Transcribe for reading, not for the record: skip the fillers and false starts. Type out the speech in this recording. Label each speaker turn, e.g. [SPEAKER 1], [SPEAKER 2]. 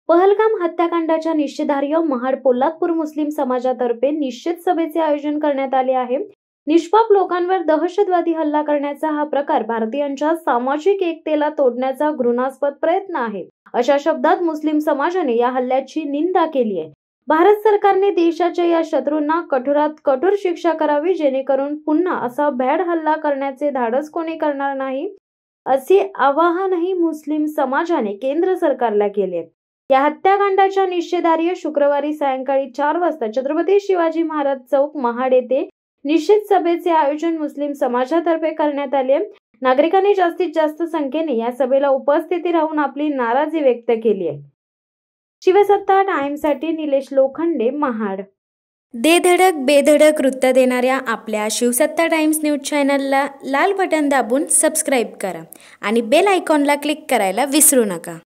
[SPEAKER 1] पहलगाम हत्याकांडाच्या निषेधार्थ महाड पोलादपूर मुस्लिम समाजातर्फे निषेध सभेचे आयोजन करण्यात आले आहे। निष्पाप लोकांवर दहशतवादी हल्ला करण्याचा हा प्रकार भारतीयांच्या सामाजिक एकतेला तोडण्याचा घृणास्पद प्रयत्न आहे, अशा शब्दात मुस्लिम समाजाने या हल्ल्याची निंदा केली आहे। भारत सरकारने देशाच्या या शत्रूंना कठोरात कठोर शिक्षा करावी, जेणेकरून पुन्हा असा भ्याड हल्ला करण्याचे धाडस कोणी करणार नाही, असे आवाहनही मुस्लिम समाजाने केंद्र सरकारला केले। या हत्याकांडाच्या निषेधार्थ शुक्रवारी सायंकाळी 4 वाजता छत्रपती शिवाजी महाराज चौक महाड येथे निषेध सभेचे आयोजन मुस्लिम समाजातर्फे करण्यात आले। नागरिकांनी जास्तीत जास्त संख्येने या सभेला उपस्थिती राहून आपली नाराजी व्यक्त केली आहे। शिवसत्ता टाइम्ससाठी निलेश लोखंडे, महाड।
[SPEAKER 2] दे धडक बेधडक वृत्त देणाऱ्या आपल्या शिवसत्ता टाइम्स न्यूज चॅनलला लाल बटन दाबून सबस्क्राईब करा आणि बेल आयकॉनला क्लिक करायला विसरू नका।